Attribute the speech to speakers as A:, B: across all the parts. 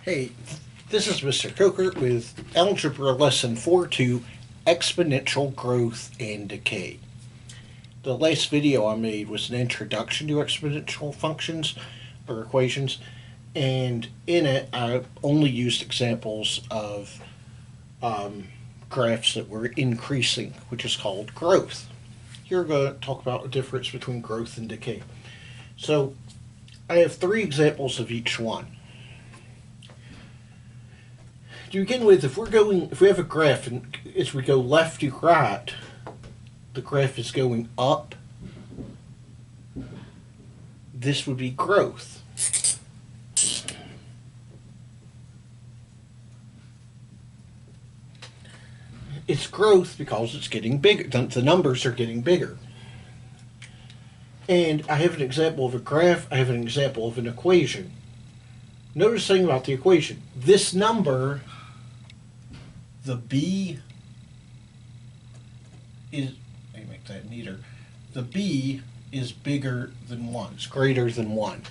A: Hey, this is Mr. Coker with Algebra Lesson 4.2, Exponential Growth and Decay. The last video I made was an introduction to exponential functions or equations, and in it I only used examples of graphs that were increasing, which is called growth. Here we're going to talk about the difference between growth and decay. So I have three examples of each one. To begin with, if we have a graph and as we go left to right, the graph is going up, this would be growth. It's growth because it's getting bigger. The numbers are getting bigger. And I have an example of a graph. I have an example of an equation. Notice the thing about the equation. This number, the b is, let me make that neater. The b is bigger than 1. It's greater than 1.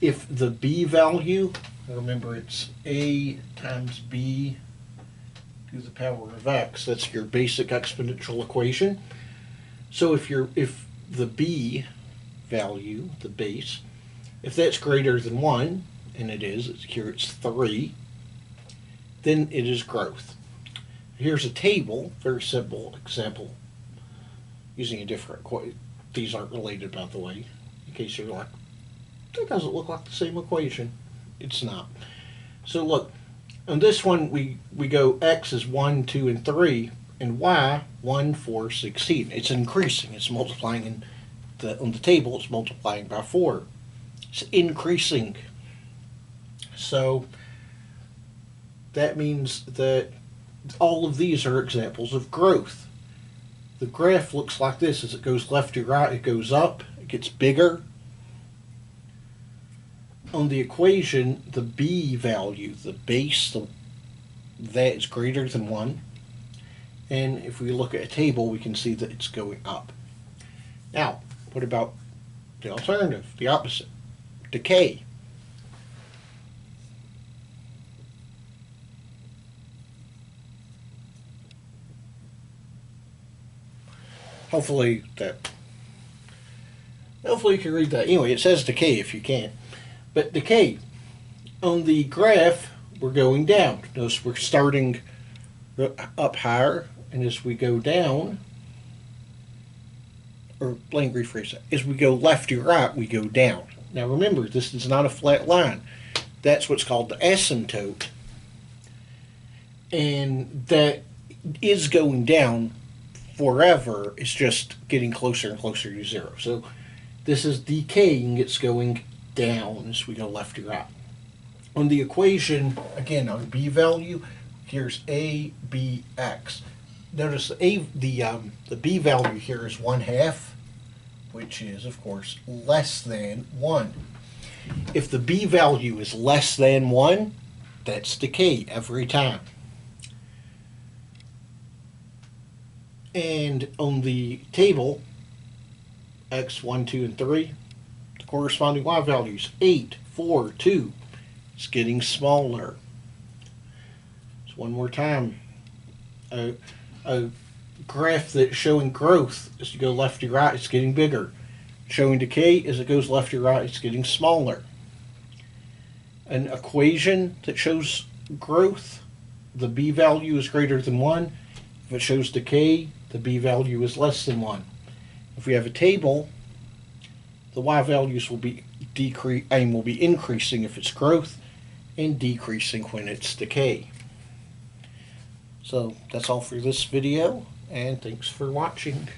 A: If the b value, remember it's a times b to the power of x. That's your basic exponential equation. So if the b value, the base, if that's greater than 1, and it is, here it's 3, then it is growth. Here's a table, very simple example, using a different equation. These aren't related, by the way, in case you're like, that doesn't look like the same equation. It's not. So look, on this one we go x is 1, 2, and 3, and y 1, 4, 16. It's increasing. It's multiplying on the table. It's multiplying by 4. It's increasing. So that means that all of these are examples of growth. The graph looks like this. As it goes left to right, it goes up, it gets bigger. On the equation, the b value, the base, that is greater than 1. And if we look at a table, we can see that it's going up. Now, what about the alternative, the opposite? Decay. Hopefully you can read that. Anyway, it says decay if you can't. But decay, on the graph, we're going down. Notice we're starting up higher, and as we go down, or let me rephrase that, as we go left to right, we go down. Now remember, this is not a flat line. That's what's called the asymptote. And that is going down forever. It's just getting closer and closer to 0. So this is decaying. It's going down as we go left to right. On the equation, again, on b value, here's a, b, x. Notice the b value here is 1/2, which is, of course, less than 1. If the b value is less than 1, that's decay every time. And on the table, x, 1, 2, and 3, the corresponding y values, 8, 4, 2. It's getting smaller. So one more time. A graph that's showing growth, as you go left to right, it's getting bigger. Showing decay, as it goes left to right, it's getting smaller. An equation that shows growth, the b value is greater than 1. If it shows decay, the b value is less than 1. If we have a table, the y values will be increasing if it's growth, and decreasing when it's decay. So that's all for this video, and thanks for watching.